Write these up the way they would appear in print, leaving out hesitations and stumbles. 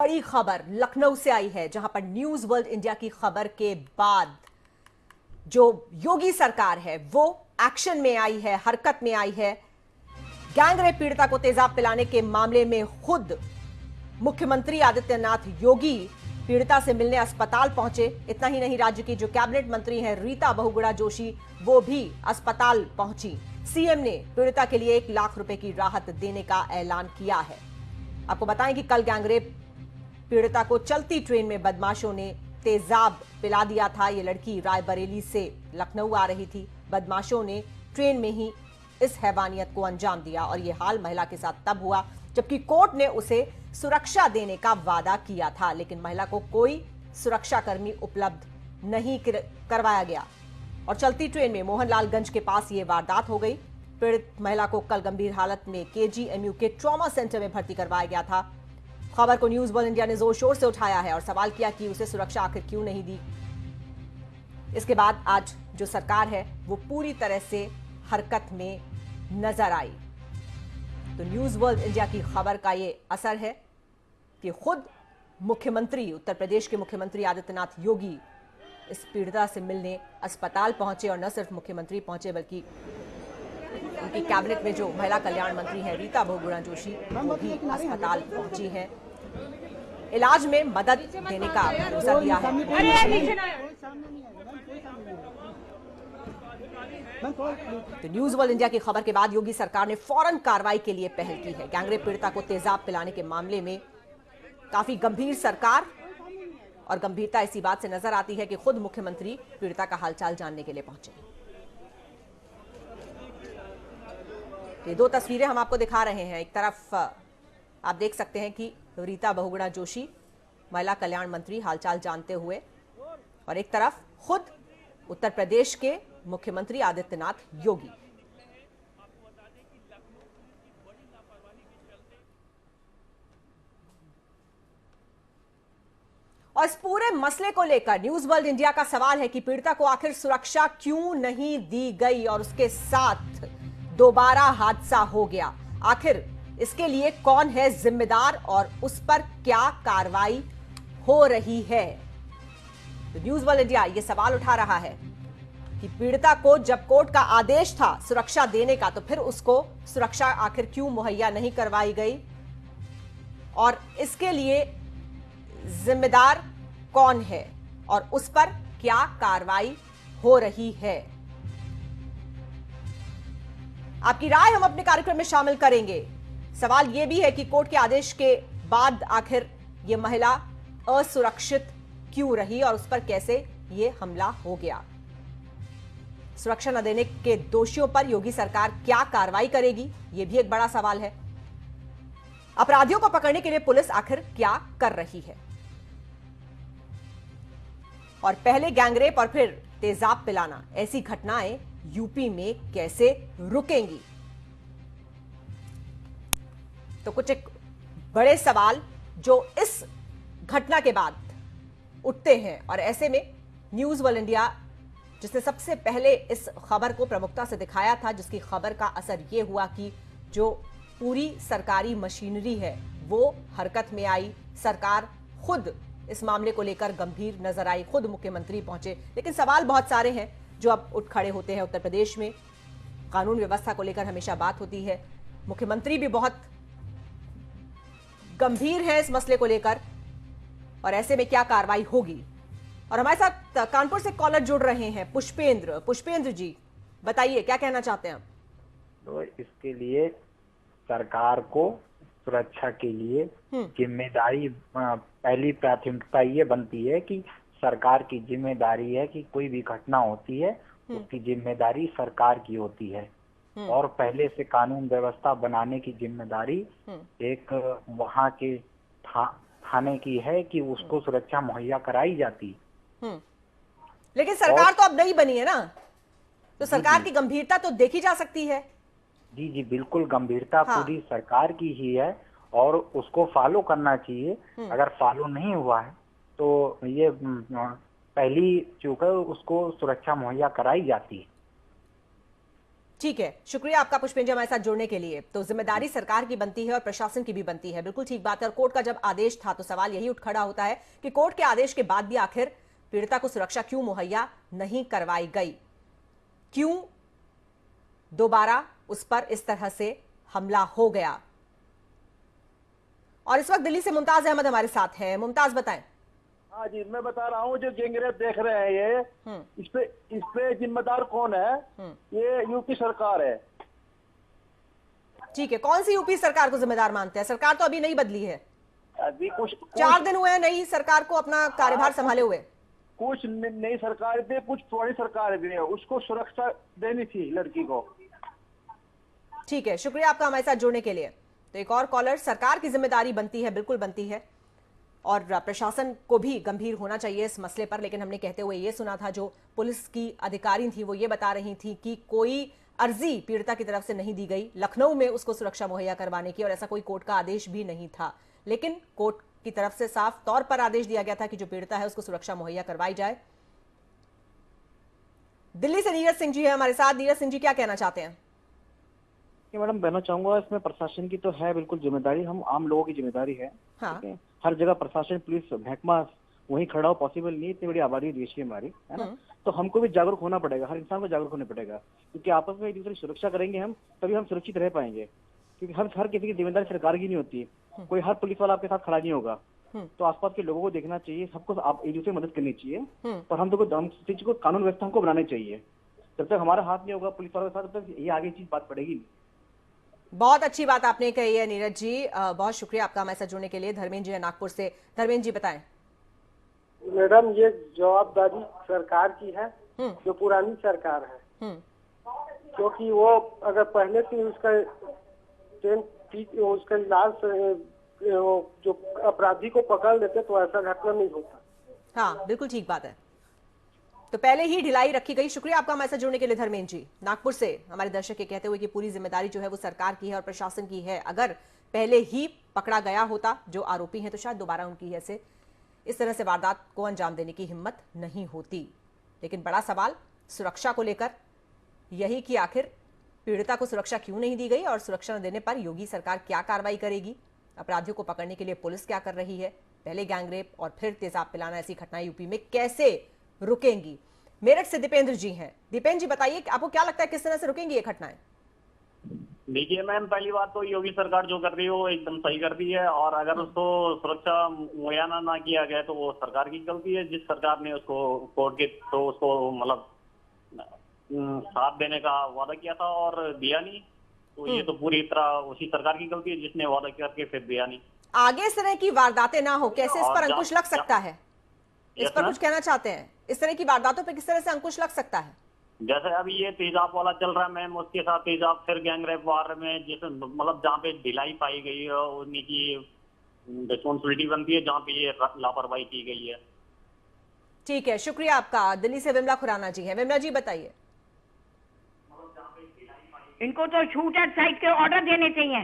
बड़ी खबर लखनऊ से आई है, जहां पर न्यूज वर्ल्ड इंडिया की खबर के बाद जो योगी सरकार है वो एक्शन में आई है, हरकत में आई है। गैंगरेप पीड़िता को तेजाब पिलाने के मामले में खुद मुख्यमंत्री आदित्यनाथ योगी पीड़िता से मिलने अस्पताल पहुंचे। इतना ही नहीं, राज्य की जो कैबिनेट मंत्री हैं रीता बहुगुणा जोशी, वो भी अस्पताल पहुंची। सीएम ने पीड़िता के लिए 1 लाख रुपए की राहत देने का ऐलान किया है। आपको बताएं कि कल गैंगरेप पीड़िता को चलती ट्रेन में बदमाशों ने तेजाब पिला दिया था। ये लड़की रायबरेली से लखनऊ आ रही थी। बदमाशों ने ट्रेन में ही इस हैवानियत को अंजाम दिया और ये हाल महिला के साथ तब हुआ जबकि कोर्ट ने उसे सुरक्षा देने का वादा किया था, लेकिन महिला को कोई सुरक्षाकर्मी उपलब्ध नहीं करवाया गया और चलती ट्रेन में मोहनलालगंज के पास ये वारदात हो गई। पीड़ित महिला को कल गंभीर हालत में केजीएमयू के ट्रॉमा सेंटर में भर्ती करवाया गया था। खबर को न्यूज वर्ल्ड इंडिया ने जोर शोर से उठाया है और सवाल किया कि उसे सुरक्षा आखिर क्यों नहीं दी। इसके बाद आज जो सरकार है वो पूरी तरह से हरकत में नजर आई। तो न्यूज वर्ल्ड इंडिया की खबर का ये असर है कि खुद मुख्यमंत्री, उत्तर प्रदेश के मुख्यमंत्री आदित्यनाथ योगी इस पीड़िता से मिलने अस्पताल पहुंचे और न सिर्फ मुख्यमंत्री पहुंचे बल्कि उनकी कैबिनेट में जो महिला कल्याण मंत्री हैं रीता बहुगुणा जोशी, वो भी अस्पताल पहुंची हैं। इलाज में मदद देने का भरोसा दिया है। तो न्यूज वर्ल्ड इंडिया की खबर के बाद योगी सरकार ने फौरन कार्रवाई के लिए पहल की है। गैंगरेप पीड़िता को तेजाब पिलाने के मामले में काफी गंभीर सरकार और गंभीरता इसी बात से नजर आती है कि खुद मुख्यमंत्री पीड़िता का हालचाल जानने के लिए पहुंचे। ये 2 तस्वीरें हम आपको दिखा रहे हैं। एक तरफ आप देख सकते हैं कि रीता बहुगुणा जोशी, महिला कल्याण मंत्री, हालचाल जानते हुए, और एक तरफ खुद उत्तर प्रदेश के मुख्यमंत्री आदित्यनाथ योगी। और इस पूरे मसले को लेकर न्यूज वर्ल्ड इंडिया का सवाल है कि पीड़िता को आखिर सुरक्षा क्यों नहीं दी गई और उसके साथ दोबारा हादसा हो गया। आखिर इसके लिए कौन है जिम्मेदार और उस पर क्या कार्रवाई हो रही है। तो न्यूज वर्ल्ड इंडिया ये सवाल उठा रहा है कि पीड़िता को जब कोर्ट का आदेश था सुरक्षा देने का, तो फिर उसको सुरक्षा आखिर क्यों मुहैया नहीं करवाई गई और इसके लिए जिम्मेदार कौन है और उस पर क्या कार्रवाई हो रही है। आपकी राय हम अपने कार्यक्रम में शामिल करेंगे। सवाल यह भी है कि कोर्ट के आदेश के बाद आखिर यह महिला असुरक्षित क्यों रही और उस पर कैसे यह हमला हो गया। सुरक्षा न देने के दोषियों पर योगी सरकार क्या कार्रवाई करेगी, यह भी एक बड़ा सवाल है। अपराधियों को पकड़ने के लिए पुलिस आखिर क्या कर रही है और पहले गैंगरेप और फिर तेजाब पिलाना, ऐसी घटनाएं यूपी में कैसे रुकेंगी। तो कुछ एक बड़े सवाल जो इस घटना के बाद उठते हैं और ऐसे में न्यूज वर्ल्ड इंडिया, जिसने सबसे पहले इस खबर को प्रमुखता से दिखाया था, जिसकी खबर का असर यह हुआ कि जो पूरी सरकारी मशीनरी है वो हरकत में आई। सरकार खुद इस मामले को लेकर गंभीर नजर आई, खुद मुख्यमंत्री पहुंचे। लेकिन सवाल बहुत सारे हैं जो अब उठ खड़े होते हैं। उत्तर प्रदेश में कानून व्यवस्था को लेकर हमेशा बात होती है, मुख्यमंत्री भी बहुत गंभीर है इस मसले को लेकर और ऐसे में क्या कार्रवाई होगी। और हमारे साथ कानपुर से कॉलर जुड़ रहे हैं पुष्पेंद्र जी, बताइए क्या कहना चाहते हैं आप। तो इसके लिए सरकार को सुरक्षा के लिए जिम्मेदारी, पहली प्राथमिकता ये बनती है कि सरकार की जिम्मेदारी है कि कोई भी घटना होती है उसकी जिम्मेदारी सरकार की होती है और पहले से कानून व्यवस्था बनाने की जिम्मेदारी एक वहाँ के थाने की है कि उसको सुरक्षा मुहैया कराई जाती। लेकिन सरकार तो अब नई बनी है ना, तो सरकार की गंभीरता तो देखी जा सकती है। जी जी बिल्कुल, गंभीरता पूरी सरकार की ही है और उसको फॉलो करना चाहिए। अगर फॉलो नहीं हुआ है तो ये पहली चूक है, उसको सुरक्षा मुहैया कराई जाती है। ठीक है, शुक्रिया आपका पुष्पेंद्र हमारे साथ जुड़ने के लिए। तो जिम्मेदारी सरकार की बनती है और प्रशासन की भी बनती है, बिल्कुल ठीक बात है। और कोर्ट का जब आदेश था तो सवाल यही उठ खड़ा होता है कि कोर्ट के आदेश के बाद भी आखिर पीड़िता को सुरक्षा क्यों मुहैया नहीं करवाई गई, क्यों दोबारा उस पर इस तरह से हमला हो गया। और इस वक्त दिल्ली से मुमताज अहमद हमारे साथ हैं। मुमताज बताएं। हाँ जी, मैं बता रहा हूँ जो गैंगरेप देख रहे हैं ये इस पे जिम्मेदार कौन है? ये यूपी सरकार है। ठीक है, कौन सी यूपी सरकार को जिम्मेदार मानते हैं? सरकार तो अभी नहीं बदली है, अभी कुछ 4 दिन हुए हैं नई सरकार को अपना कार्यभार संभाले हुए। कुछ नई सरकार भी, कुछ पुरानी सरकार भी है, उसको सुरक्षा देनी थी लड़की को। ठीक है, शुक्रिया आपका हमारे साथ जुड़ने के लिए। तो एक और कॉलर, सरकार की जिम्मेदारी बनती है, बिल्कुल बनती है, और प्रशासन को भी गंभीर होना चाहिए इस मसले पर। लेकिन हमने कहते हुए ये सुना था, जो पुलिस की अधिकारी थी वो ये बता रही थी कि कोई अर्जी पीड़िता की तरफ से नहीं दी गई लखनऊ में उसको सुरक्षा मुहैया करवाने की, और ऐसा कोई कोर्ट का आदेश भी नहीं था। लेकिन कोर्ट की तरफ से साफ तौर पर आदेश दिया गया था कि जो पीड़िता है उसको सुरक्षा मुहैया करवाई जाए। दिल्ली से नीरज सिंह जी है हमारे साथ। नीरज सिंह जी, क्या कहना चाहते हैं? मैडम, कहना चाहूंगा इसमें प्रशासन की तो है बिल्कुल जिम्मेदारी, हम आम लोगों की जिम्मेदारी है। हाँ। ठीक है, हर जगह प्रशासन, पुलिस, महकमा वहीं खड़ा हो पॉसिबल नहीं, इतनी बड़ी आबादी देश की हमारी, है ना। तो हमको भी जागरूक होना पड़ेगा, हर इंसान को जागरूक होना पड़ेगा, क्योंकि आपस में एक दूसरे की सुरक्षा करेंगे हम, तभी हम सुरक्षित रह पाएंगे। क्योंकि हर किसी की जिम्मेदारी सरकार की नहीं होती, कोई हर पुलिस वाला आपके साथ खड़ा नहीं होगा। तो आसपास के लोगों को देखना चाहिए, सबको आप एक दूसरे की मदद करनी चाहिए, और हम चीज को कानून व्यवस्था हमको बनानी चाहिए। जब तक हमारा हाथ नहीं होगा पुलिस वालों के साथ, तब तक ये आगे चीज बात पड़ेगी नहीं। बहुत अच्छी बात आपने कही है नीरज जी, बहुत शुक्रिया आपका हमारे साथ जुड़ने के लिए। धर्मेंद्र जी है नागपुर से। धर्मेंद्र जी बताएं। मैडम, ये जवाबदारी सरकार की है, जो पुरानी सरकार है, क्योंकि वो अगर पहले से उसका इलाज जो अपराधी को पकड़ लेते तो ऐसा घटना नहीं होता। हाँ, बिल्कुल ठीक बात है। तो पहले ही ढिलाई रखी गई। शुक्रिया आपका हमारे साथ जुड़ने के लिए धर्मेंद्र जी। नागपुर से हमारे दर्शक ये कहते हुए कि पूरी जिम्मेदारी जो है वो सरकार की है और प्रशासन की है। अगर पहले ही पकड़ा गया होता जो आरोपी हैं, तो शायद दोबारा उनकी ऐसे इस तरह से वारदात को अंजाम देने की हिम्मत नहीं होती। लेकिन बड़ा सवाल सुरक्षा को लेकर यही कि आखिर पीड़िता को सुरक्षा क्यों नहीं दी गई, और सुरक्षा न देने पर योगी सरकार क्या कार्रवाई करेगी, अपराधियों को पकड़ने के लिए पुलिस क्या कर रही है, पहले गैंगरेप और फिर तेजाब पिलाना, ऐसी घटनाएं यूपी में कैसे रुकेंगी। मेरठ से दीपेंद्र जी हैं। दीपेंद्र जी बताइए, आपको क्या लगता है किस तरह से रुकेंगी ये घटनाएं? देखिए मैम, पहली बात तो योगी सरकार जो कर रही है वो एकदम सही कर रही है, और अगर उसको सुरक्षा मुहैया ना किया गया तो वो सरकार की गलती है। जिस सरकार ने उसको कोर्ट के तो उसको मतलब साथ देने का वादा किया था और दिया नहीं, तो ये तो पूरी तरह उसी सरकार की गलती है जिसने वादा करके फिर दिया नहीं। आगे इस तरह की वारदातें ना हो, कैसे इस पर अंकुश लग सकता है? इस पर कुछ कहना चाहते हैं? इस तरह की वारदातों पर किस तरह से अंकुश लग सकता है? जैसे अभी ये तेजाब वाला चल रहा है मैम, उसके साथ तेजाब, फिर गैंगरेप वार में जिस मतलब जहाँ पे ढिलाई पाई गई है उन्हीं की रिस्पॉन्सिबिलिटी बनती है, जहाँ पे ये लापरवाही की गई है। ठीक है, शुक्रिया आपका। दिल्ली से विमला खुराना जी है। विमला जी बताइए। इनको तो शूट एट साइट के ऑर्डर देने चाहिए।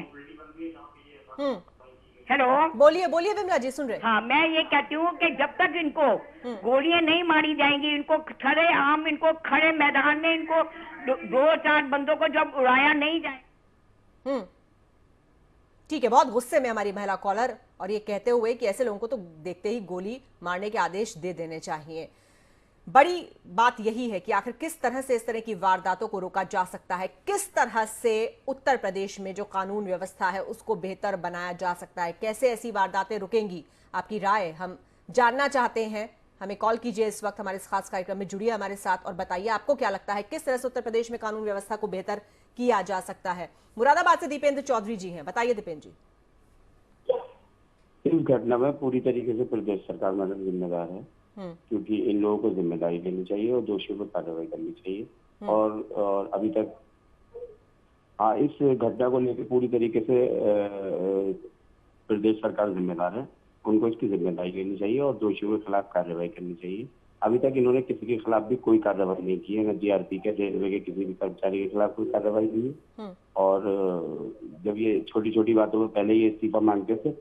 हेलो, बोलिए बोलिए विमला जी, सुन रहे। हाँ, मैं ये कहती हूँ कि जब तक इनको गोलियां नहीं मारी जाएंगी, इनको खड़े आम, इनको खड़े मैदान में इनको 2-4 बंदों को जब उड़ाया नहीं जाए। ठीक है, बहुत गुस्से में हमारी महिला कॉलर, और ये कहते हुए कि ऐसे लोगों को तो देखते ही गोली मारने के आदेश दे देने चाहिए। बड़ी बात यही है कि आखिर किस तरह से इस तरह की वारदातों को रोका जा सकता है, किस तरह से उत्तर प्रदेश में जो कानून व्यवस्था है उसको बेहतर बनाया जा सकता है, कैसे ऐसी वारदातें रुकेंगी। आपकी राय हम जानना चाहते हैं। हमें कॉल कीजिए, इस वक्त हमारे इस खास कार्यक्रम में जुड़िए हमारे साथ और बताइए आपको क्या लगता है किस तरह से उत्तर प्रदेश में कानून व्यवस्था को बेहतर किया जा सकता है। मुरादाबाद से दीपेंद्र चौधरी जी हैं। बताइए दीपेंद्र जी। इस घटना में पूरी तरीके से प्रदेश सरकार मैडम जिम्मेदार है, क्योंकि इन लोगों को जिम्मेदारी लेनी चाहिए और दोषियों पर कार्रवाई करनी चाहिए। और अभी तक इस घटना को लेकर पूरी तरीके से प्रदेश सरकार जिम्मेदार है, उनको इसकी जिम्मेदारी लेनी चाहिए और दोषियों के खिलाफ कार्रवाई करनी चाहिए। अभी तक इन्होंने किसी के खिलाफ भी कोई कार्रवाई नहीं की है, न जीआरपी के, रेलवे के किसी भी कर्मचारी के खिलाफ कोई कार्रवाई नहीं है। और जब ये छोटी छोटी बातों में पहले ये इस्तीफा मांगते थे,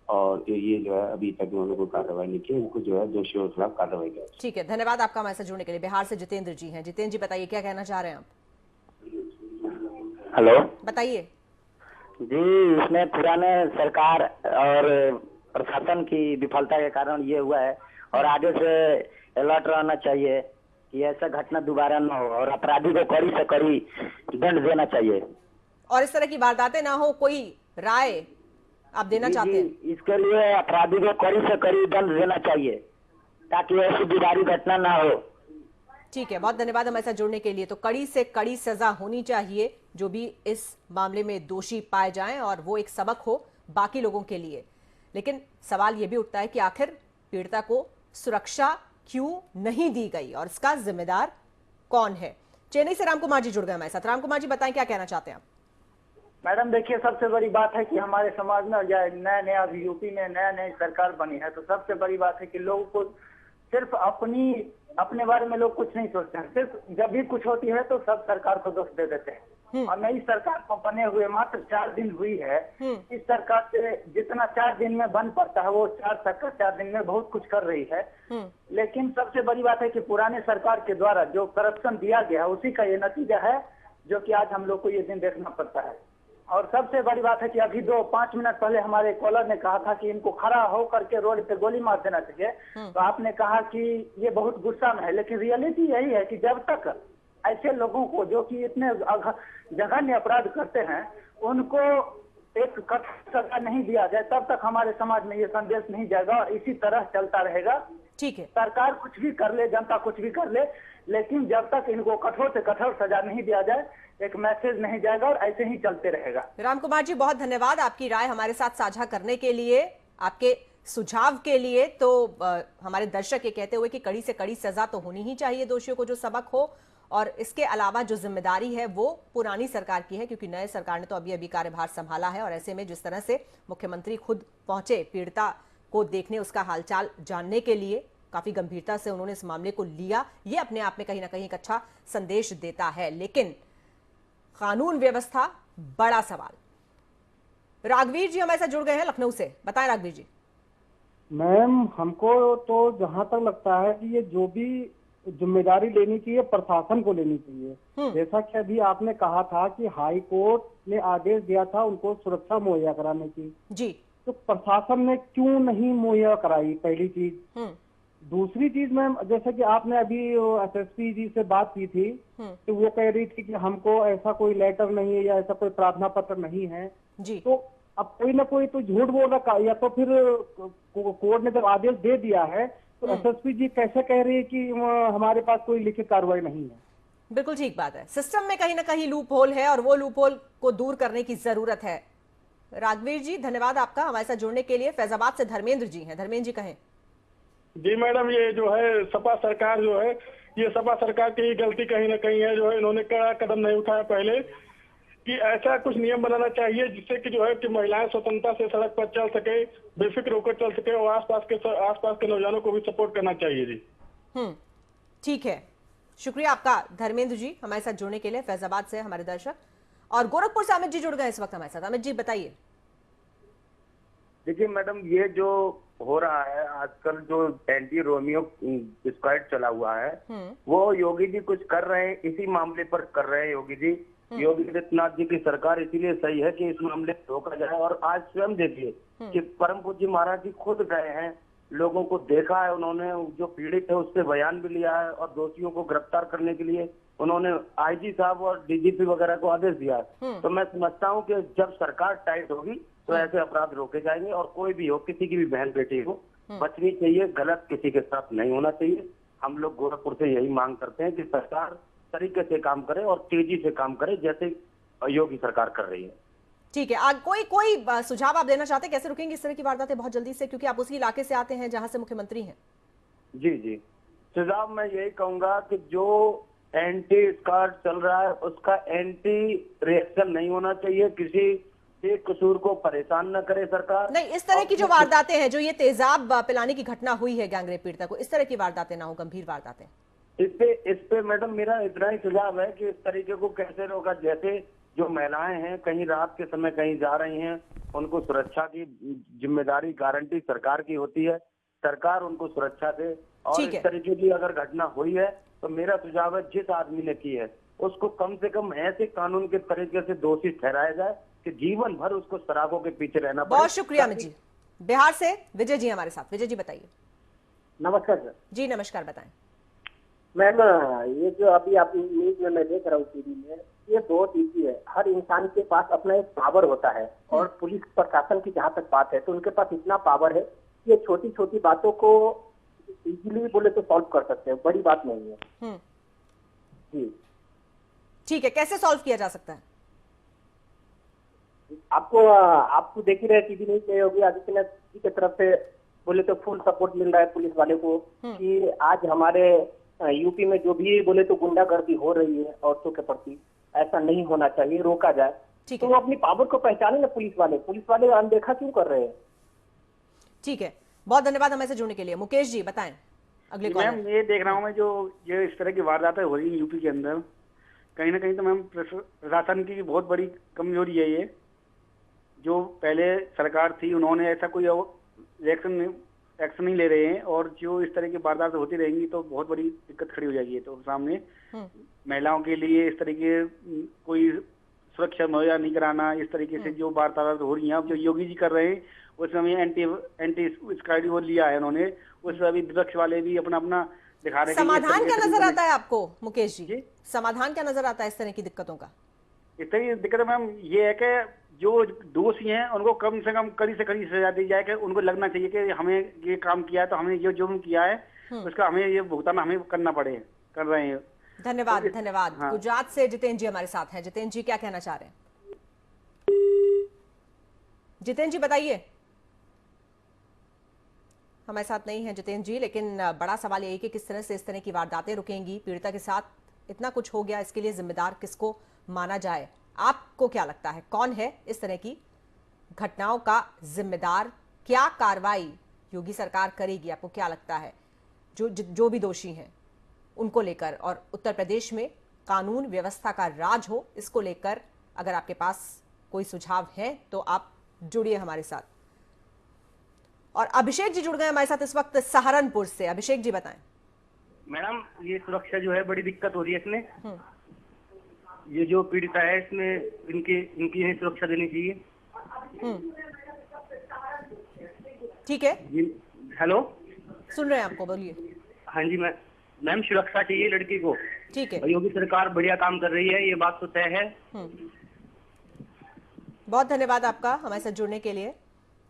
और ये जो है अभी तक उन्होंने कोई कार्रवाई नहीं की, इनको जो है दोषियों के खिलाफ कार्रवाई करें। ठीक है, धन्यवाद आपका हमारे साथ जुड़ने के लिए। बिहार से जितेंद्र जी हैं। जितेंद्र जी बताइए, क्या कहना चाह रहे हैं आप? हेलो बताइए। जी, इसमें पुराने सरकार और प्रशासन की विफलता के कारण ये हुआ है और आगे से अलर्ट रहना चाहिए कि ऐसा घटना दोबारा न हो और अपराधी को कड़ी से कड़ी दंड देना चाहिए। और इस तरह की वारदातें ना हो, कोई राय आप देना चाहते हैं? इसके लिए अपराधी को कड़ी से कड़ी दंड देना चाहिए ताकि ऐसी दुबारी घटना ना हो। ठीक है, बहुत धन्यवाद हमारे साथ जुड़ने के लिए। तो कड़ी से कड़ी सजा होनी चाहिए जो भी इस मामले में दोषी पाए जाएं और वो एक सबक हो बाकी लोगों के लिए। लेकिन सवाल यह भी उठता है कि आखिर पीड़िता को सुरक्षा क्यों नहीं दी गई और इसका जिम्मेदार कौन है? चेन्नई से रामकुमार जी जुड़ गए हमारे साथ। रामकुमार जी बताएं, क्या कहना चाहते हैं आप? मैडम देखिए, सबसे बड़ी बात है कि हमारे समाज में नया अभी यूपी में नई सरकार बनी है, तो सबसे बड़ी बात है कि लोगों को सिर्फ अपने बारे में लोग कुछ नहीं सोचते हैं। सिर्फ जब भी कुछ होती है तो सब सरकार को दोष दे देते हैं। और नई सरकार को बने हुए मात्र 4 दिन हुई है। इस सरकार से जितना 4 दिन में बन पड़ता है वो 4 दिन में बहुत कुछ कर रही है। लेकिन सबसे बड़ी बात है कि पुराने सरकार के द्वारा जो करप्शन दिया गया उसी का ये नतीजा है जो कि आज हम लोग को ये दिन देखना पड़ता है। और सबसे बड़ी बात है कि अभी 5 मिनट पहले हमारे कॉलर ने कहा था कि इनको खड़ा होकर के रोड पे गोली मार देना चाहिए। तो आपने कहा कि ये बहुत गुस्सा में है, लेकिन रियलिटी यही है कि जब तक ऐसे लोगों को जो कि इतने जघन्य अपराध करते हैं उनको एक कठोर सजा नहीं दिया जाए तब तक हमारे समाज में ये संदेश नहीं जाएगा और इसी तरह चलता रहेगा। ठीक है, सरकार कुछ भी कर ले, जनता कुछ भी कर ले, लेकिन जब तक इनको कठोर से कठोर सजा नहीं दिया जाए एक मैसेज नहीं जाएगा और ऐसे ही चलते रहेगा। रामकुमार जी बहुत धन्यवाद आपकी राय हमारे साथ साझा करने के लिए, आपके सुझाव के लिए। तो हमारे दर्शक ये कहते हुए कि कड़ी से कड़ी सजा तो होनी ही चाहिए दोषियों को, जो सबक हो, और इसके अलावा जो जिम्मेदारी है वो पुरानी सरकार की है क्योंकि नए सरकार ने तो अभी अभी कार्यभार संभाला है। और ऐसे में जिस तरह से मुख्यमंत्री खुद पहुंचे पीड़िता को देखने, उसका हालचाल जानने के लिए, काफी गंभीरता से उन्होंने इस मामले को लिया, ये अपने आप में कहीं ना कहीं एक अच्छा संदेश देता है। लेकिन कानून व्यवस्था बड़ा सवाल। राघवीर जी हमारे साथ जुड़ गए हैं लखनऊ से। बताएं राघवीर जी। मैम, हमको तो जहां तक लगता है कि ये जो भी जिम्मेदारी लेनी चाहिए प्रशासन को लेनी चाहिए। जैसा कि अभी आपने कहा था कि हाई कोर्ट ने आदेश दिया था उनको सुरक्षा मुहैया कराने की जी, तो प्रशासन ने क्यों नहीं मुहैया कराई, पहली चीज। दूसरी चीज मैम, जैसे कि आपने अभी एसएसपी जी से बात की थी तो वो कह रही थी कि हमको ऐसा कोई लेटर नहीं है या ऐसा कोई प्रार्थना पत्र नहीं है जी। तो अब कोई ना कोई तो झूठ बोल रहा, या तो फिर कोर्ट ने जब आदेश दे दिया है तो एसएसपी जी कैसे कह रही है कि हमारे पास कोई लिखित कार्रवाई नहीं है। बिल्कुल ठीक बात है, सिस्टम में कहीं ना कहीं लूप होल है और वो लूप होल को दूर करने की जरूरत है। राघवीर जी धन्यवाद आपका हमारे साथ जुड़ने के लिए। फैजाबाद से धर्मेंद्र जी हैं। धर्मेंद्र जी कहें। जी मैडम, ये जो है सपा सरकार जो है, ये सपा सरकार की गलती कहीं ना कहीं है। जो है इन्होंने कड़ा कदम नहीं उठाया पहले कि ऐसा कुछ नियम बनाना चाहिए जिससे कि जो है कि महिलाएं स्वतंत्रता से सड़क पर चल सके, बेफिक्र होकर चल सके और आसपास के नौजवानों को भी सपोर्ट करना चाहिए। जी ठीक है, शुक्रिया आपका धर्मेंद्र जी हमारे साथ जुड़ने के लिए। फैजाबाद से हमारे दर्शक। और गोरखपुर से अमित जी जुड़ गए इस वक्त हमारे साथ। अमित जी बताइए। देखिए मैडम, ये जो हो रहा है आजकल, जो एंटी रोमियो स्क्वाड चला हुआ है वो योगी जी कुछ कर रहे हैं, इसी मामले पर कर रहे हैं योगी जी। योगी आदित्यनाथ जी की सरकार इसीलिए सही है कि इस मामले को रोका जाए। और आज स्वयं देखिए कि परम पूज्य महाराज जी खुद गए हैं, लोगों को देखा है, उन्होंने जो पीड़ित है उससे बयान भी लिया है और दोषियों को गिरफ्तार करने के लिए उन्होंने आईजी साहब और डीजीपी वगैरह को आदेश दिया है। तो मैं समझता हूँ कि जब सरकार टाइट होगी तो ऐसे अपराध रोके जाएंगे और कोई भी हो, किसी की भी बहन बेटी हो, बचनी चाहिए, गलत किसी के साथ नहीं होना चाहिए। हम लोग गोरखपुर से यही मांग करते हैं कि सरकार तरीके से काम करे और तेजी से काम करे जैसे योगी सरकार कर रही है। ठीक है, कोई सुझाव आप देना चाहते हैं कैसे रुकेंगे इस तरह की वारदातें बहुत जल्दी से, क्योंकि आप उसी इलाके से आते हैं जहां से मुख्यमंत्री हैं। जी जी, सुझाव मैं यही कहूंगा कि जो एंटी स्क्वाड चल रहा है उसका एंटी रिएक्शन नहीं होना चाहिए, किसी एक कसूर को परेशान न करे सरकार। नहीं, इस तरह की जो वारदातें हैं, जो ये तेजाब पिलाने की घटना हुई है गैंगरेप पीड़िता को, इस तरह की वारदातें ना हो, गंभीर वारदातें। इस पे मैडम मेरा इतना ही सुझाव है कि इस तरीके को कैसे रोका। जैसे जो महिलाएं हैं कहीं रात के समय कहीं जा रही हैं, उनको सुरक्षा की जिम्मेदारी गारंटी सरकार की होती है, सरकार उनको सुरक्षा दे। और इस तरीके की अगर घटना हुई है तो मेरा सुझाव है जिस आदमी ने की है उसको कम से कम ऐसे कानून के तरीके से दोषी ठहराया जाए कि जीवन भर उसको शराबों के पीछे रहना पड़े। बहुत शुक्रिया अमित जी। बिहार से विजय जी हमारे साथ। विजय जी बताइए। नमस्कार सर। जी नमस्कार, बताएं। मैम, ये जो अभी आप न्यूज में मैं देख रहा हूँ टीवी में, ये बहुत इजी है। हर इंसान के पास अपना एक पावर होता है और पुलिस प्रशासन की जहाँ तक बात है तो उनके पास इतना पावर है कि ये छोटी छोटी बातों को इजीली बोले तो सॉल्व कर सकते हैं, बड़ी बात नहीं है। जी ठीक है, कैसे सॉल्व किया जा सकता है? आपको देख ही रहे टीवी न्यूज में योगी आदित्यनाथ जी की तरफ से बोले तो फुल सपोर्ट मिल रहा है पुलिस वाले को कि आज हमारे यूपी में जो भी बोले तो गुंडागर्दी हो रही है औरतों के प्रति, ऐसा नहीं होना चाहिए, रोका जाए। तो वो अपनी पावर को पहचाने ना पुलिस वाले अनदेखा क्यों कर रहे हैं? ठीक है, बहुत धन्यवाद हमें से जुड़ने के लिए। मुकेश जी बताएं अगले कॉल। मैम ये देख रहा हूँ मैं, जो ये इस तरह की वारदातें हो रही है यूपी के अंदर, कहीं ना कहीं तो मैम प्रशासन की बहुत बड़ी कमजोरी है ये। जो पहले सरकार थी उन्होंने ऐसा कोई एक्शन नहीं ले रहे हैं, और जो इस तरह की वारदातें होती रहेंगी तो बहुत बड़ी दिक्कत खड़ी हो जाएगी। तो सामने महिलाओं के लिए इस तरह के कोई सुरक्षा मुहैया नहीं कराना, इस तरीके से जो वारदात हो रही हैं, अब जो योगी जी कर रहे हैं उसमें एंटी स्काइडी वो लिया है उन्होंने, उसमें अभी विपक्ष वाले भी अपना अपना दिखा रहे हैं। समाधान क्या नजर आता है आपको मुकेश जी? समाधान क्या नजर आता है इस तरह की दिक्कतों का? इस तरह की दिक्कत मैम ये है कि जो दोषी हैं उनको कम से कम कड़ी से कड़ी सजा दी जाए, कि उनको लगना चाहिए कि हमें ये काम किया है तो हमें ये जुर्म किया है उसका हमें ये भुगतान हमें करना पड़े, कर रहे हैं। धन्यवाद धन्यवाद। हाँ। गुजरात से जितेंद्र जी हमारे साथ हैं। जितेंद्र जी क्या कहना चाह रहे हैं? जितेंद्र जी बताइए। हमारे साथ नहीं है जितेंद्र जी, लेकिन बड़ा सवाल यही कि किस तरह से इस तरह की वारदातें रुकेंगी। पीड़िता के साथ इतना कुछ हो गया, इसके लिए जिम्मेदार किसको माना जाए? आपको क्या लगता है कौन है इस तरह की घटनाओं का जिम्मेदार? क्या कार्रवाई योगी सरकार करेगी? आपको क्या लगता है जो भी दोषी हैं उनको लेकर? और उत्तर प्रदेश में कानून व्यवस्था का राज हो, इसको लेकर अगर आपके पास कोई सुझाव है तो आप जुड़िए हमारे साथ। और अभिषेक जी जुड़ गए हमारे साथ इस वक्त सहारनपुर से। अभिषेक जी बताएं। मैडम ये सुरक्षा जो है बड़ी दिक्कत हो रही है इसमें। ये जो पीड़िता है इसमें इनकी सुरक्षा देनी चाहिए। ठीक है, हेलो सुन रहे हैं आपको, बोलिए। हाँ जी मैम सुरक्षा चाहिए लड़की को। ठीक है, योगी सरकार बढ़िया काम कर रही है, ये बात तो तय है। बहुत धन्यवाद आपका हमारे साथ जुड़ने के लिए।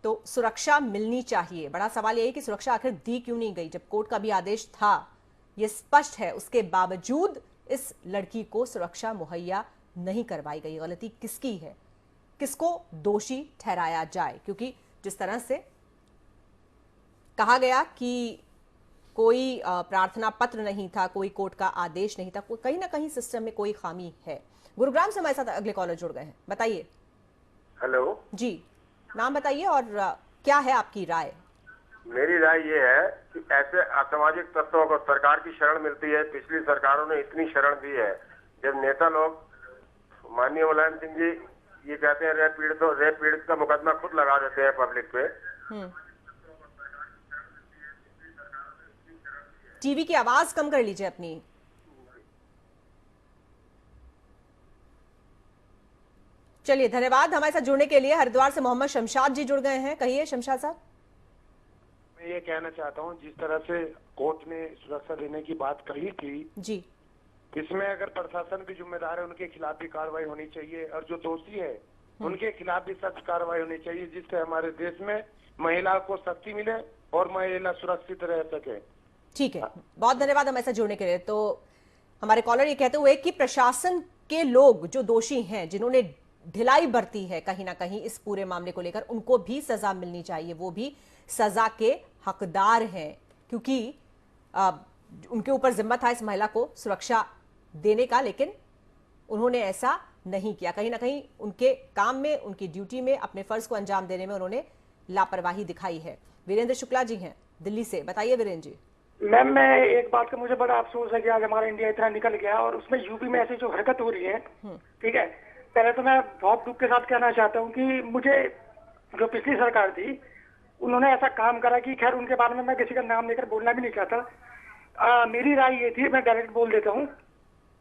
तो सुरक्षा मिलनी चाहिए। बड़ा सवाल यही कि सुरक्षा आखिर दी क्यों नहीं गई? जब कोर्ट का भी आदेश था, ये स्पष्ट है, उसके बावजूद इस लड़की को सुरक्षा मुहैया नहीं करवाई गई। गलती किसकी है? किसको दोषी ठहराया जाए? क्योंकि जिस तरह से कहा गया कि कोई प्रार्थना पत्र नहीं था, कोई कोर्ट का आदेश नहीं था, कहीं ना कहीं सिस्टम में कोई खामी है। गुरुग्राम से हमारे साथ अगले कॉलर जुड़ गए हैं। बताइए। हेलो जी, नाम बताइए और क्या है आपकी राय? मेरी राय ये है कि ऐसे असामाजिक तत्वों को सरकार की शरण मिलती है। पिछली सरकारों ने इतनी शरण दी है, जब नेता लोग, माननीय मुलायम सिंह जी ये कहते हैं रेप पीड़ित का मुकदमा खुद लगा देते हैं पब्लिक पे। टीवी की आवाज कम कर लीजिए अपनी। चलिए, धन्यवाद हमारे साथ जुड़ने के लिए। हरिद्वार से मोहम्मद शमशाद जी जुड़ गए हैं। कहिए शमशाद साहब। मैं ये कहना चाहता हूँ, जिस तरह से कोर्ट ने सुरक्षा देने की बात कही थी जी, इसमें अगर प्रशासन भी जिम्मेदार है उनके खिलाफ भी कार्रवाई होनी चाहिए, और जो दोषी है उनके खिलाफ भी सख्त कार्रवाई होनी चाहिए, जिससे हमारे देश में महिला को शक्ति मिले और महिला सुरक्षित रह सके। ठीक है, बहुत धन्यवाद हमारे साथ जुड़ने के लिए। तो हमारे कॉलर ये कहते हुए कि प्रशासन के लोग जो दोषी हैं, जिन्होंने ढिलाई बरती है कहीं ना कहीं इस पूरे मामले को लेकर, उनको भी सजा मिलनी चाहिए। वो भी सजा के हकदार हैं, क्योंकि उनके ऊपर जिम्मा था इस महिला को सुरक्षा देने का, लेकिन उन्होंने ऐसा नहीं किया। कहीं ना कहीं उनके काम में, उनकी ड्यूटी में, अपने फर्ज को अंजाम देने में उन्होंने लापरवाही दिखाई है। वीरेंद्र शुक्ला जी हैं दिल्ली से। बताइए वीरेंद्र जी। मैम, मैं एक बात का मुझे बड़ा अफसोस है कि आज हमारा इंडिया इतना निकल गया और उसमें यूपी में ऐसी जो हरकत हो रही है, ठीक है, पहले तो मैं बहुत दुख के साथ कहना चाहता हूँ कि मुझे जो पिछली सरकार थी उन्होंने ऐसा काम करा कि, खैर उनके बारे में मैं किसी का नाम लेकर बोलना भी नहीं चाहता। मेरी राय ये थी, मैं डायरेक्ट बोल देता हूँ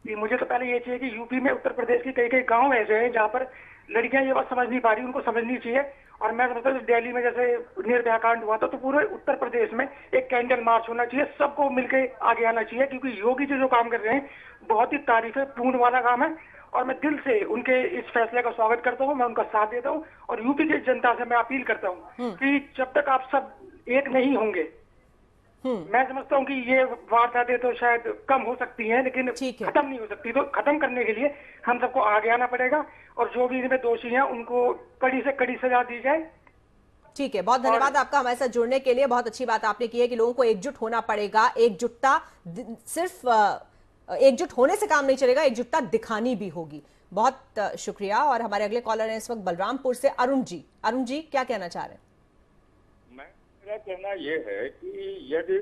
कि मुझे तो पहले ये चाहिए कि यूपी में, उत्तर प्रदेश के कई कई गांव ऐसे हैं जहाँ पर लड़कियां ये बात समझ नहीं पा रही, उनको समझनी चाहिए। और मैं समझता हूँ दिल्ली में जैसे निर्भया कांड हुआ था, तो पूरे उत्तर प्रदेश में एक कैंडल मार्च होना चाहिए, सबको मिलकर आगे आना चाहिए, क्योंकि योगी जी जो काम कर रहे हैं बहुत ही तारीफे पूर्ण वाला काम है। और मैं दिल से उनके इस फैसले का स्वागत करता हूँ, मैं उनका साथ देता हूँ। और यूपी की जनता से मैं अपील करता हूँ कि जब तक आप सब एक नहीं होंगे, मैं समझता हूँ कि ये वारदातें तो शायद कम हो सकती हैं, लेकिन खत्म नहीं हो सकती। तो खत्म करने के लिए हम सबको आगे आना पड़ेगा, और जो भी इनमें दोषी हैं उनको कड़ी से कड़ी सजा दी जाए। ठीक है, बहुत धन्यवाद आपका हमारे साथ जुड़ने के लिए। बहुत अच्छी बात आपने की है कि लोगों को एकजुट होना पड़ेगा। एकजुटता सिर्फ एकजुट होने से काम नहीं चलेगा, एकजुटता दिखानी भी होगी। बहुत शुक्रिया। और हमारे अगले कॉलर हैं इस वक्त बलरामपुर से अरुण जी। अरुण जी, क्या कहना चाह रहे हैं? मेरा कहना यह है कि यदि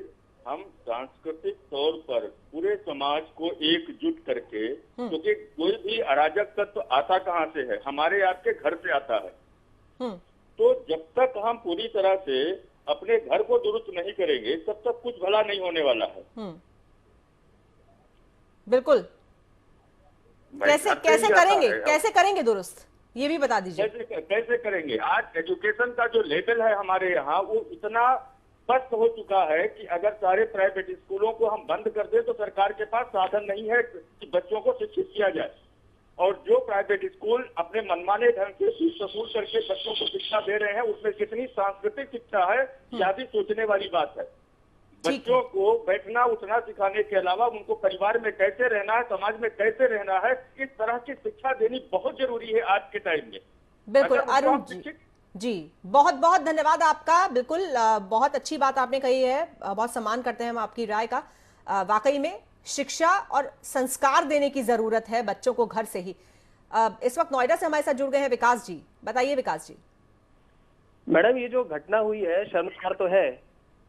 हम सांस्कृतिक तौर पर पूरे समाज को एकजुट करके, क्योंकि कोई भी अराजक तत्व आता कहाँ से है, हमारे आपके घर से आता है। तो जब तक हम पूरी तरह से अपने घर को दुरुस्त नहीं करेंगे, तब तक कुछ भला नहीं होने वाला है। बिल्कुल। कैसे करेंगे, कैसे करेंगे दुरुस्त, ये भी बता दीजिए। कैसे करेंगे? आज एजुकेशन का जो लेवल है हमारे यहाँ, वो इतना स्पष्ट हो चुका है कि अगर सारे प्राइवेट स्कूलों को हम बंद कर दें तो सरकार के पास साधन नहीं है कि बच्चों को शिक्षित किया जाए। और जो प्राइवेट स्कूल अपने मनमाने ढंग से फीस वसूल करके बच्चों को शिक्षा दे रहे हैं, उसमें कितनी सांस्कृतिक शिक्षा है, यह भी सोचने वाली बात है। बच्चों को बैठना उठना सिखाने के अलावा उनको परिवार में कैसे रहना है, समाज में कैसे रहना है, इस तरह की शिक्षा देनी बहुत जरूरी है आज के टाइम में। बिल्कुल अरुण जी, बहुत बहुत धन्यवाद आपका। बिल्कुल बहुत अच्छी बात आपने कही है, बहुत सम्मान करते हैं हम आपकी राय का। वाकई में शिक्षा और संस्कार देने की जरूरत है बच्चों को घर से ही। इस वक्त नोएडा से हमारे साथ जुड़ गए हैं विकास जी। बताइए विकास जी। मैडम, ये जो घटना हुई है शर्मसार तो है,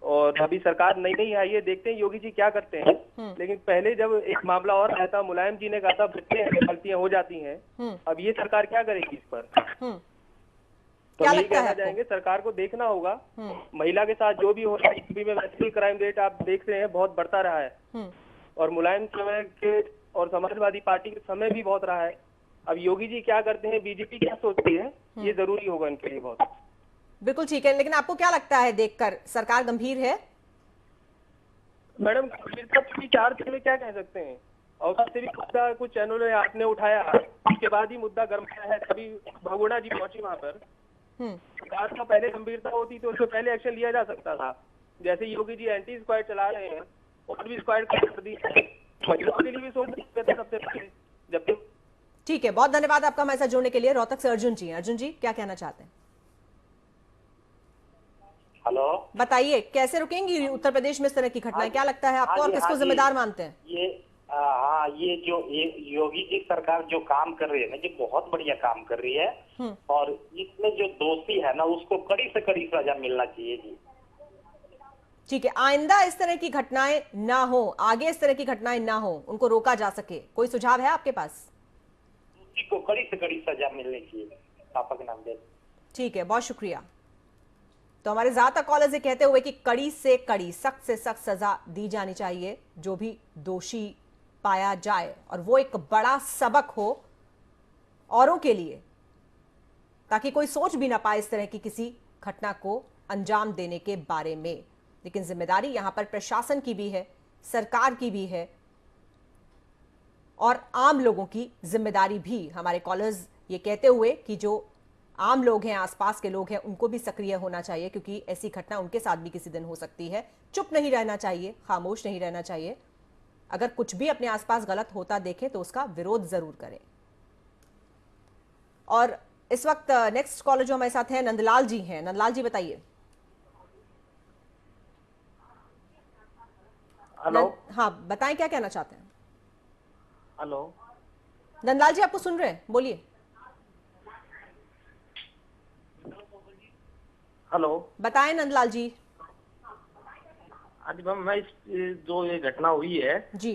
और अभी सरकार नई नई आई है, देखते हैं योगी जी क्या करते हैं। लेकिन पहले जब एक मामला और आया था, मुलायम जी ने कहा था बच्चे गलतियां हो जाती हैं। अब ये सरकार क्या करेगी इस पर? तो यही कहना चाहेंगे, सरकार को देखना होगा महिला के साथ जो भी हो रहा है। यूपी में वैसे भी क्राइम रेट आप देख रहे हैं बहुत बढ़ता रहा है, और मुलायम समय के और समाजवादी पार्टी के समय भी बहुत रहा है। अब योगी जी क्या करते हैं, बीजेपी क्या सोचती है, ये जरूरी होगा इनके लिए बहुत। बिल्कुल ठीक है, लेकिन आपको क्या लगता है देखकर, सरकार गंभीर है? मैडम, गंभीरता 4 में क्या कह सकते हैं, और से भी मुद्दा कुछ चैनलों ने आपने उठाया, उसके बाद ही मुद्दा गर्माया है। तभी बहुगुणा जी पहुंची वहां पर। सरकार का पहले गंभीरता होती तो उसको पहले एक्शन लिया जा सकता था। जैसे योगी जी एंटी स्क्वाड चला रहे हैं, और भी स्क्वाड कर दी, महिलाओं के लिए भी सोच सकते थे सबसे पहले। जब ठीक है, बहुत धन्यवाद आपका हमारे साथ जुड़ने के लिए। रोहतक से अर्जुन जी। अर्जुन जी, क्या कहना चाहते हैं? हेलो, बताइए कैसे रुकेंगी उत्तर प्रदेश में इस तरह की घटनाएं? क्या लगता है आपको, और किसको जिम्मेदार मानते हैं? ये जो योगी जी सरकार जो काम कर रही है ना, ये बहुत बढ़िया काम कर रही है। और इसमें जो दोषी है ना, उसको कड़ी से कड़ी सजा मिलना चाहिए जी। ठीक है, आइंदा इस तरह की घटनाएं ना हो, आगे इस तरह की घटनाएं ना हो, उनको रोका जा सके, कोई सुझाव है आपके पास? दोषी को कड़ी से कड़ी सजा मिलनी चाहिए। पापा के नाम दे। ठीक है, बहुत शुक्रिया। तो हमारे ज्यादातर कॉलर्स ये कहते हुए कि कड़ी से कड़ी, सख्त से सख्त सजा दी जानी चाहिए जो भी दोषी पाया जाए, और वो एक बड़ा सबक हो औरों के लिए, ताकि कोई सोच भी ना पाए इस तरह की किसी घटना को अंजाम देने के बारे में। लेकिन जिम्मेदारी यहां पर प्रशासन की भी है, सरकार की भी है, और आम लोगों की जिम्मेदारी भी। हमारे कॉलर्स ये कहते हुए कि जो आम लोग हैं, आसपास के लोग हैं, उनको भी सक्रिय होना चाहिए, क्योंकि ऐसी घटना उनके साथ भी किसी दिन हो सकती है। चुप नहीं रहना चाहिए, खामोश नहीं रहना चाहिए। अगर कुछ भी अपने आसपास गलत होता देखें तो उसका विरोध जरूर करें। और इस वक्त नेक्स्ट कॉलर जो हमारे साथ हैं नंदलाल जी हैं। नंदलाल जी, बताइए। हेलो। हाँ, बताएं क्या कहना चाहते हैं? हेलो नंदलाल जी, आपको सुन रहे हैं, बोलिए। हेलो, बताएं नंदलाल जी। आज मैम, मैं जो ये घटना हुई है जी,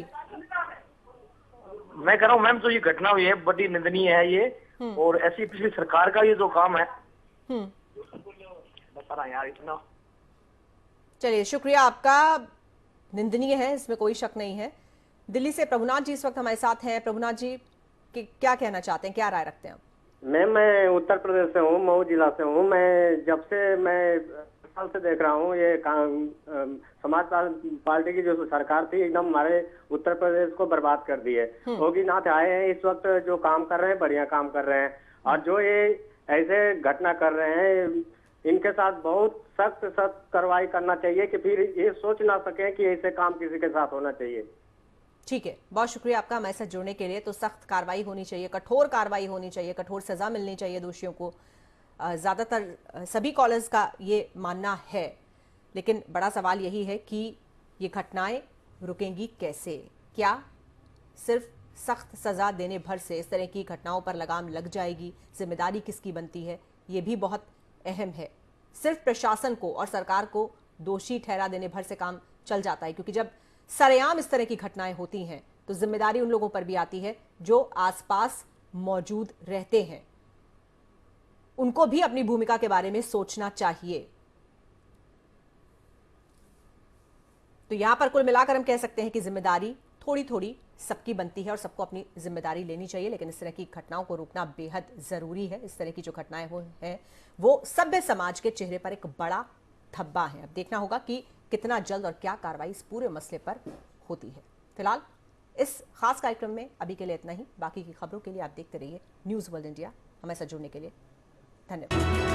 मैं कह रहा हूँ मैम, जो ये घटना हुई है बड़ी निंदनीय है ये। और ऐसी पिछली सरकार का ये जो काम है, बता रहा यार इतना। चलिए, शुक्रिया आपका। निंदनीय है, इसमें कोई शक नहीं है। दिल्ली से प्रभुनाथ जी इस वक्त हमारे साथ हैं। प्रभुनाथ जी क्या कहना चाहते हैं, क्या राय रखते हैं? मैं उत्तर प्रदेश से हूँ, मऊ जिला से हूँ। मैं साल से देख रहा हूँ ये समाज पार्टी की जो सरकार थी एकदम हमारे उत्तर प्रदेश को बर्बाद कर दी है। योगी नाथ आए हैं, इस वक्त जो काम कर रहे हैं बढ़िया काम कर रहे हैं, और जो ये ऐसे घटना कर रहे हैं इनके साथ बहुत सख्त कार्रवाई करना चाहिए कि फिर ये सोच ना सके कि ऐसे काम किसी के साथ होना चाहिए। ठीक है, बहुत शुक्रिया आपका हमारे साथ जुड़ने के लिए। तो सख्त कार्रवाई होनी चाहिए, कठोर कार्रवाई होनी चाहिए, कठोर सजा मिलनी चाहिए दोषियों को। ज़्यादातर सभी कॉलेज का ये मानना है, लेकिन बड़ा सवाल यही है कि ये घटनाएं रुकेंगी कैसे? क्या सिर्फ सख्त सजा देने भर से इस तरह की घटनाओं पर लगाम लग जाएगी? जिम्मेदारी किसकी बनती है, ये भी बहुत अहम है। सिर्फ प्रशासन को और सरकार को दोषी ठहरा देने भर से काम चल जाता है, क्योंकि जब सरेआम इस तरह की घटनाएं होती हैं तो जिम्मेदारी उन लोगों पर भी आती है जो आसपास मौजूद रहते हैं। उनको भी अपनी भूमिका के बारे में सोचना चाहिए। तो यहां पर कुल मिलाकर हम कह सकते हैं कि जिम्मेदारी थोड़ी थोड़ी सबकी बनती है और सबको अपनी जिम्मेदारी लेनी चाहिए, लेकिन इस तरह की घटनाओं को रोकना बेहद जरूरी है। इस तरह की जो घटनाएं हैं वो सभ्य समाज के चेहरे पर एक बड़ा धब्बा है। अब देखना होगा कि कितना जल्द और क्या कार्रवाई इस पूरे मसले पर होती है। फिलहाल इस खास कार्यक्रम में अभी के लिए इतना ही। बाकी की खबरों के लिए आप देखते रहिए न्यूज़ वर्ल्ड इंडिया। हमें साथ जुड़ने के लिए धन्यवाद।